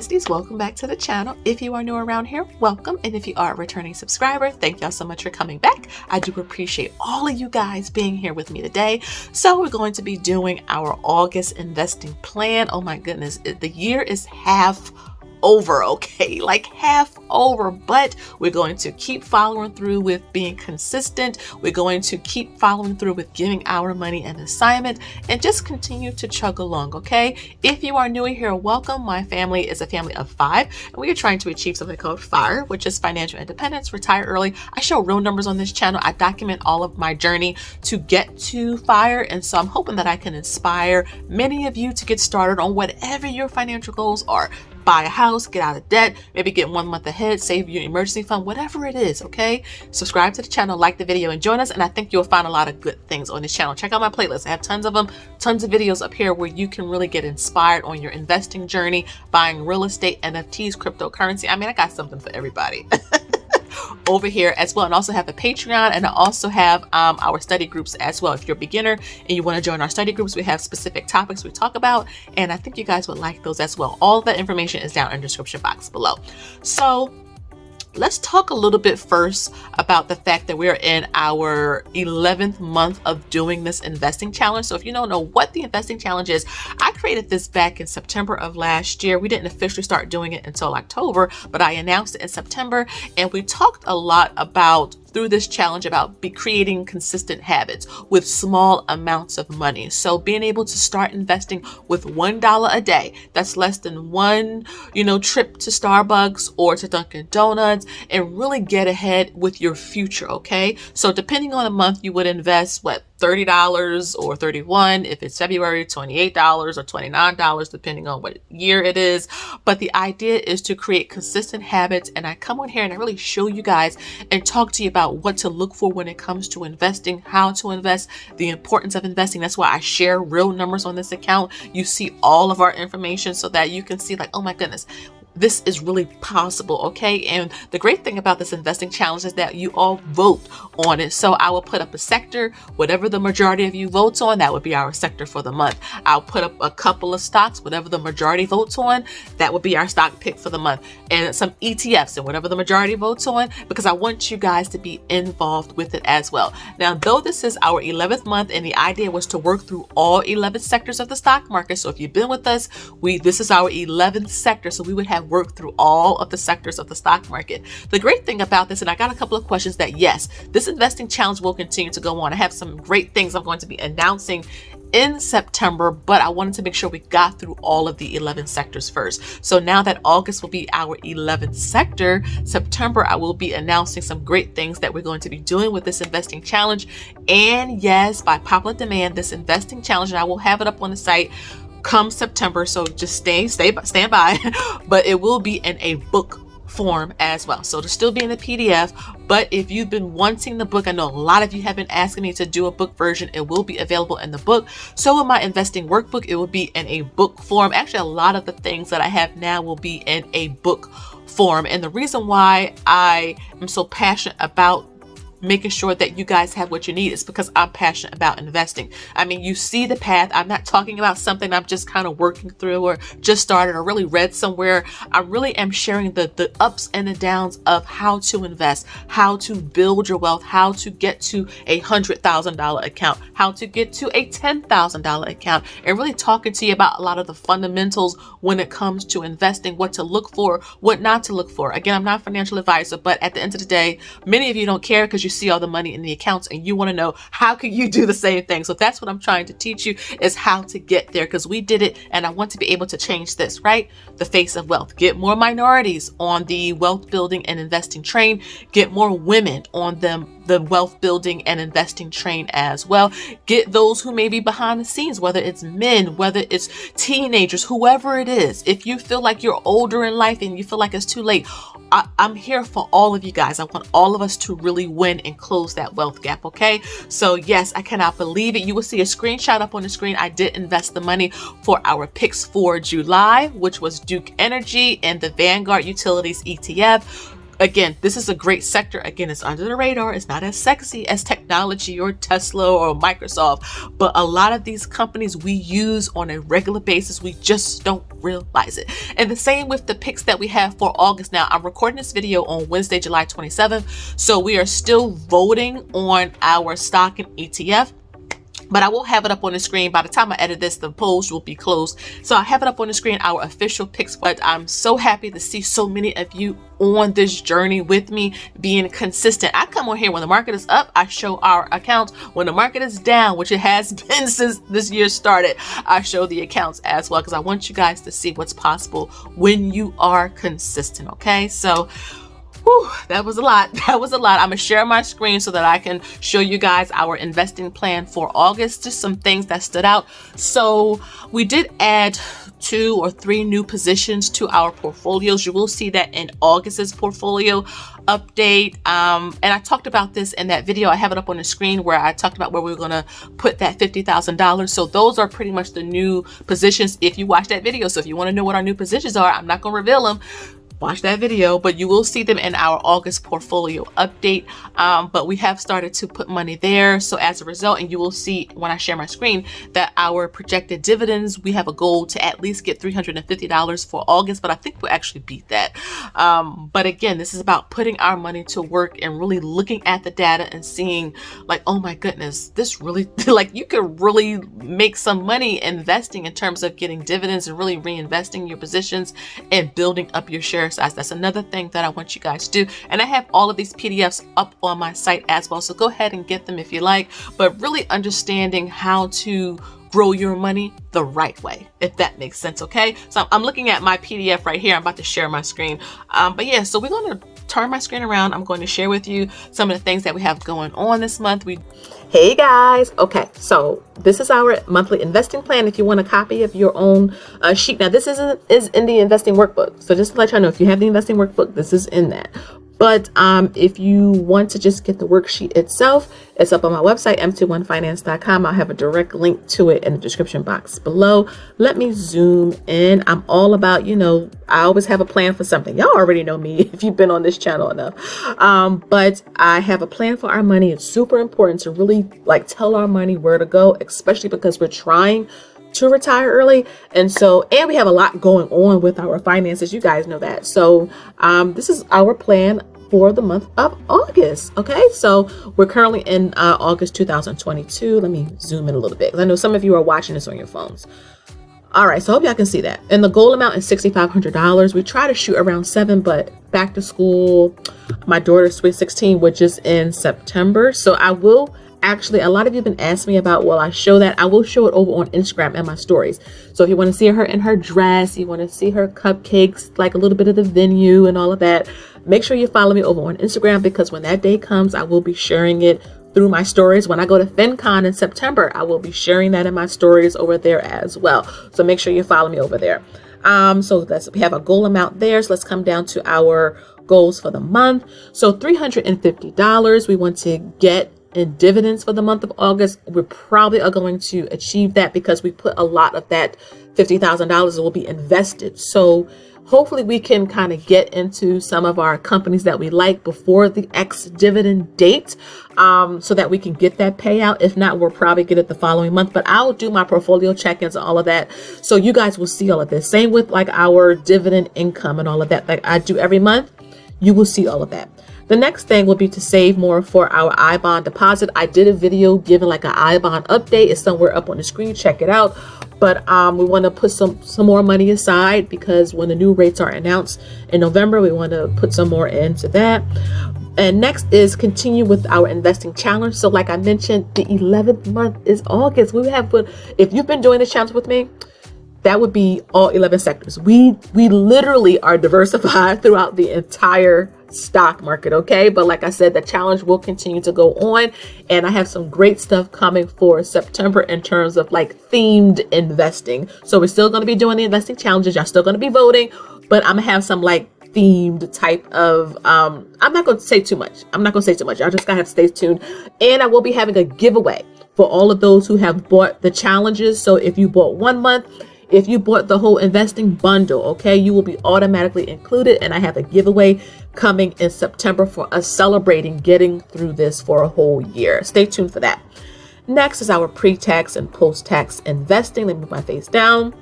besties, welcome back to the channel. If you are new around here, welcome. And if you are a returning subscriber, thank y'all so much for coming back. I do appreciate all of you guys being here with me today. So we're going to be doing our August investing plan. Oh my goodness, the year is half over, okay, like half over, but we're going to keep following through with being consistent. We're going to keep following through with giving our money an assignment and just continue to chug along, okay? If you are new here, welcome. My family is a family of 5 and we are trying to achieve something called FIRE, which is financial independence, retire early. I show real numbers on this channel. I document all of my journey to get to FIRE, and so I'm hoping that I can inspire many of you to get started on whatever your financial goals are. Buy a house, get out of debt, maybe get 1 month ahead, save your emergency fund, whatever it is, okay? Subscribe to the channel, like the video, and join us, and I think you'll find a lot of good things on this channel. Check out my playlist. I have tons of them, tons of videos up here where you can really get inspired on your investing journey, buying real estate, NFTs, cryptocurrency. I mean, I got something for everybody. Over here as well, and also have a Patreon, and I also have our study groups as well. If you're a beginner and you want to join our study groups, we have specific topics we talk about, and I think you guys would like those as well. All that information is down in the description box below. So let's talk a little bit first about the fact that we're in our 11th month of doing this investing challenge. So if you don't know what the investing challenge is, I created this back in September of last year. We didn't officially start doing it until October, but I announced it in September, and we talked a lot about through this challenge about creating consistent habits with small amounts of money. So being able to start investing with $1 a day, that's less than one, trip to Starbucks or to Dunkin' Donuts, and really get ahead with your future, okay? So depending on the month, you would invest $30 or $31, if it's February, $28 or $29, depending on what year it is. But the idea is to create consistent habits, and I come on here and I really show you guys and talk to you about what to look for when it comes to investing, how to invest, the importance of investing. That's why I share real numbers on this account. You see all of our information so that you can see like, oh my goodness, this is really possible, okay? And the great thing about this investing challenge is that you all vote on it. So I will put up a sector, whatever the majority of you votes on, that would be our sector for the month. I'll put up a couple of stocks, whatever the majority votes on, that would be our stock pick for the month. And some ETFs and whatever the majority votes on, because I want you guys to be involved with it as well. Now, though this is our 11th month and the idea was to work through all 11 sectors of the stock market. So if you've been with us, this is our 11th sector. So we would have worked through all of the sectors of the stock market. The great thing about this, and I got a couple of questions that yes, this investing challenge will continue to go on. I have some great things I'm going to be announcing in September, but I wanted to make sure we got through all of the 11 sectors first. So now that August will be our 11th sector, September I will be announcing some great things that we're going to be doing with this investing challenge. And yes, by popular demand, this investing challenge, and I will have it up on the site come September, so just stand by. But it will be in a book form as well, so it'll still be in the PDF. But if you've been wanting the book, I know a lot of you have been asking me to do a book version, it will be available in the book. So in my investing workbook, it will be in a book form. Actually, a lot of the things that I have now will be in a book form, and the reason why I am so passionate about making sure that you guys have what you need is because I'm passionate about investing. I mean, you see the path. I'm not talking about something I'm just kind of working through or just started or really read somewhere. I really am sharing the ups and the downs of how to invest, how to build your wealth, how to get to a $100,000 account, how to get to a $10,000 account, and really talking to you about a lot of the fundamentals when it comes to investing, what to look for, what not to look for. Again, I'm not a financial advisor, but at the end of the day, many of you don't care because you see all the money in the accounts and you want to know how can you do the same thing. So that's what I'm trying to teach you, is how to get there, because we did it and I want to be able to change this, right? The face of wealth. Get more minorities on the wealth building and investing train. Get more women on the wealth building and investing train as well. Get those who may be behind the scenes, whether it's men, whether it's teenagers, whoever it is. If you feel like you're older in life and you feel like it's too late, I'm here for all of you guys. I want all of us to really win and close that wealth gap, okay? So yes, I cannot believe it. You will see a screenshot up on the screen. I did invest the money for our picks for July, which was Duke Energy and the Vanguard Utilities ETF. Again, this is a great sector. Again, it's under the radar. It's not as sexy as technology or Tesla or Microsoft, but a lot of these companies we use on a regular basis. We just don't realize it. And the same with the picks that we have for August. Now, I'm recording this video on Wednesday, July 27th. So we are still voting on our stock and ETF. But I will have it up on the screen. By the time I edit this, the polls will be closed. So I have it up on the screen, our official picks. But I'm so happy to see so many of you on this journey with me, being consistent. I come on here when the market is up, I show our accounts. When the market is down, which it has been since this year started, I show the accounts as well, because I want you guys to see what's possible when you are consistent. Okay, so whew, that was a lot. That was a lot. I'm going to share my screen so that I can show you guys our investing plan for August. Just some things that stood out. So we did add 2 or 3 new positions to our portfolios. You will see that in August's portfolio update. And I talked about this in that video. I have it up on the screen where I talked about where we were going to put that $50,000. So those are pretty much the new positions if you watch that video. So if you want to know what our new positions are, I'm not going to reveal them. Watch that video, but you will see them in our August portfolio update. But we have started to put money there. So as a result, and you will see when I share my screen that our projected dividends, we have a goal to at least get $350 for August, but I think we'll actually beat that. But again, this is about putting our money to work and really looking at the data and seeing like, oh my goodness, this really, like you could really make some money investing in terms of getting dividends and really reinvesting your positions and building up your share size. That's another thing that I want you guys to do. And I have all of these PDFs up on my site as well. So go ahead and get them if you like, but really understanding how to grow your money the right way, if that makes sense. Okay. So I'm looking at my PDF right here. I'm about to share my screen. But yeah, so we're going to turn my screen around. I'm going to share with you some of the things that we have going on this month. Hey guys. Okay. So this is our monthly investing plan. If you want a copy of your own sheet. Now this is in the investing workbook. So just to let you know, if you have the investing workbook, this is in that. But if you want to just get the worksheet itself, it's up on my website, m21finance.com. I'll have a direct link to it in the description box below. Let me zoom in. I'm all about, I always have a plan for something. Y'all already know me if you've been on this channel enough. But I have a plan for our money. It's super important to really tell our money where to go, especially because we're trying to retire early. And we have a lot going on with our finances. You guys know that. So this is our plan for the month of August. Okay, so we're currently in August 2022. Let me zoom in a little bit because I know some of you are watching this on your phones. All right, so I hope y'all can see that. And the goal amount is $6,500. We try to shoot around 7, but back to school, my daughter's sweet 16, which is in September. So I will actually, a lot of you have been asking me about, will I show that? I will show it over on Instagram and my stories. So if you want to see her in her dress, you want to see her cupcakes, like a little bit of the venue and all of that, make sure you follow me over on Instagram, because when that day comes, I will be sharing it through my stories. When I go to FinCon in September, I will be sharing that in my stories over there as well. So make sure you follow me over there. So we have a goal amount there. So let's come down to our goals for the month. So $350 we want to get in dividends for the month of August. We probably are going to achieve that because we put a lot of that $50,000 will be invested. So hopefully we can kind of get into some of our companies that we like before the ex-dividend date, so that we can get that payout. If not, we'll probably get it the following month, but I'll do my portfolio check-ins and all of that. So you guys will see all of this. Same with our dividend income and all of that. Like I do every month, you will see all of that. The next thing will be to save more for our iBond deposit. I did a video giving an iBond update. It's somewhere up on the screen. Check it out. But we want to put some more money aside because when the new rates are announced in November, we want to put some more into that. And next is continue with our investing challenge. So like I mentioned, the 11th month is August. If you've been doing this challenge with me, that would be all 11 sectors. We literally are diversified throughout the entire stock market. Okay. But like I said, the challenge will continue to go on, and I have some great stuff coming for September in terms of themed investing. So we're still going to be doing the investing challenges. Y'all still going to be voting, but I'm gonna have some themed type of, I'm not going to say too much. Y'all just gotta have to stay tuned. And I will be having a giveaway for all of those who have bought the challenges. So if you bought 1 month, If you bought the whole investing bundle, okay, you will be automatically included. And I have a giveaway coming in September for us celebrating getting through this for a whole year. Stay tuned for that. Next is our pre-tax and post-tax investing. Let me move my face down.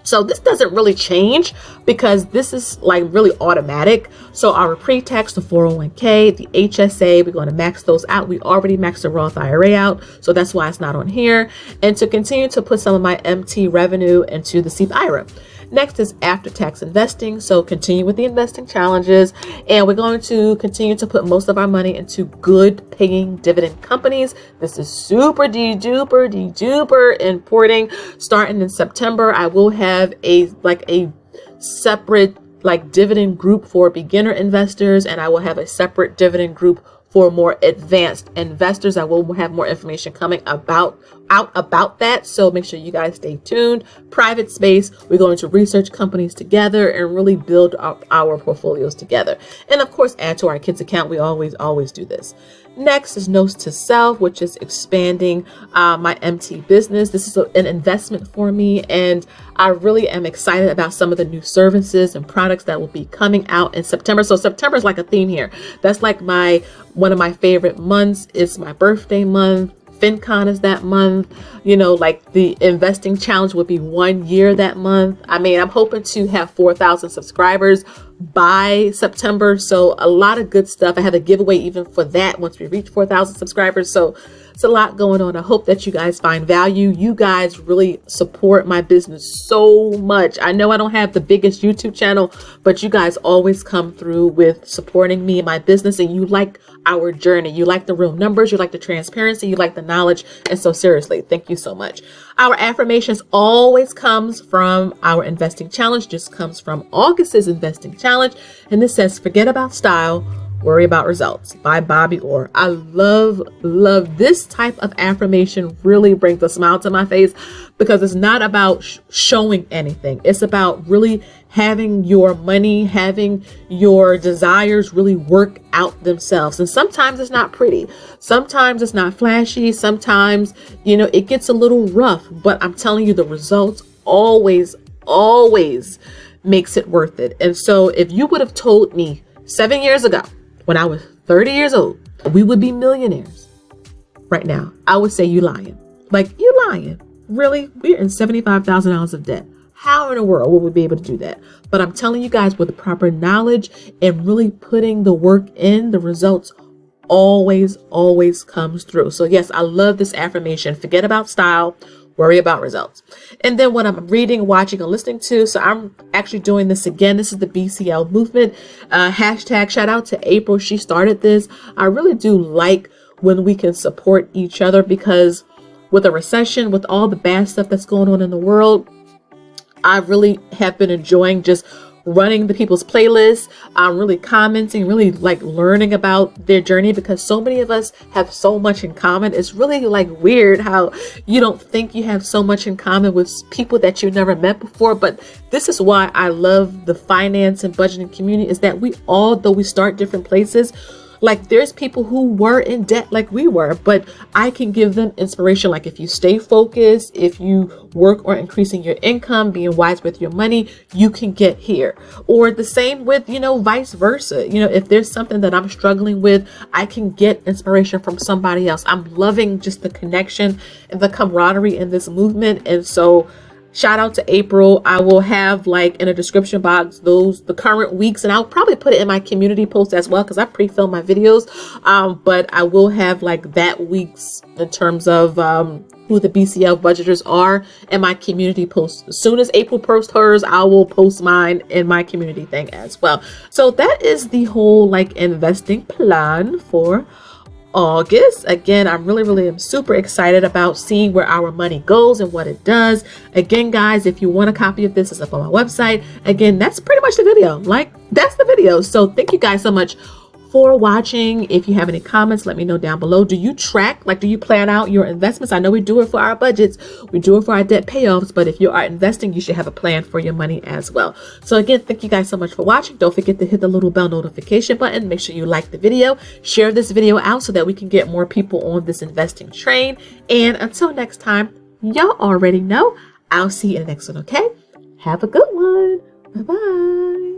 So this doesn't really change because this is like really automatic. So our pre-tax, the 401k, the HSA, we're going to max those out. We already maxed the Roth IRA out, so that's why it's not on here. And to continue to put some of my MT revenue into the SEP IRA. Next is after-tax investing. So continue with the investing challenges, and we're going to continue to put most of our money into good paying dividend companies. This is super duper important. Starting in September, I will have a separate dividend group for beginner investors, and I will have a separate dividend group for more advanced investors. I will have more information coming out about that. So make sure you guys stay tuned. Private space. We're going to research companies together and really build up our portfolios together. And of course, add to our kids account. We always do this. Next is Notes to Self, which is expanding my MT business. This is an investment for me, and I really am excited about some of the new services and products that will be coming out in September. So September is like a theme here. That's like one of my favorite months. It's my birthday month. FinCon is that month. Like the investing challenge would be 1 year that month. I mean, I'm hoping to have 4,000 subscribers by September. So a lot of good stuff. I have a giveaway even for that once we reach 4,000 subscribers. So it's a lot going on. I hope that you guys find value. You guys really support my business so much. I know I don't have the biggest YouTube channel, but you guys always come through with supporting me and my business, and you like our journey. You like the real numbers. You like the transparency. You like the knowledge. And so seriously, thank you so much. Our affirmations always comes from our investing challenge. Just comes from August's investing challenge. And this says, forget about style, worry about results, by Bobby Orr. I love this type of affirmation. Really brings a smile to my face because it's not about showing anything. It's about really having your money, having your desires really work out themselves. And sometimes it's not pretty. Sometimes it's not flashy. Sometimes, it gets a little rough, but I'm telling you, the results always makes it worth it. And so if you would have told me 7 years ago, when I was 30 years old, we would be millionaires right now, I would say you lying. You lying. Really? We're in $75,000 of debt. How in the world would we be able to do that? But I'm telling you guys, with the proper knowledge and really putting the work in, the results always comes through. So yes, I love this affirmation. Forget about style, worry about results. And then what I'm reading, watching, and listening to. So I'm actually doing this again. This is the BCL movement. Hashtag shout out to April. She started this. I really do like when we can support each other, because with a recession, with all the bad stuff that's going on in the world, I really have been enjoying just running the people's playlists. I'm really commenting, really learning about their journey, because so many of us have so much in common. It's really weird how you don't think you have so much in common with people that you never met before. But this is why I love the finance and budgeting community, is that we all, though we start different places, there's people who were in debt like we were, but I can give them inspiration. If you stay focused, if you work on increasing your income, being wise with your money, you can get here. Or the same with, vice versa. If there's something that I'm struggling with, I can get inspiration from somebody else. I'm loving just the connection and the camaraderie in this movement. And so shout out to April. I will have in a description box the current weeks, and I'll probably put it in my community post as well, because I pre-film my videos. But I will have that week's in terms of who the BCL budgeters are in my community post. As soon as April posts hers, I will post mine in my community thing as well. So that is the whole investing plan for August. Again, I'm really am super excited about seeing where our money goes and what it does. Again, guys, if you want a copy of this, it's up on my website. Again, that's pretty much the video. That's the video. So thank you guys so much for watching. If you have any comments, let me know down below. Do you track, do you plan out your investments? I know we do it for our budgets, we do it for our debt payoffs, but if you are investing, you should have a plan for your money as well. So again, thank you guys so much for watching. Don't forget to hit the little bell notification button. Make sure you like the video, share this video out so that we can get more people on this investing train. And until next time, y'all already know, I'll see you in the next one, okay? Have a good one. Bye-bye.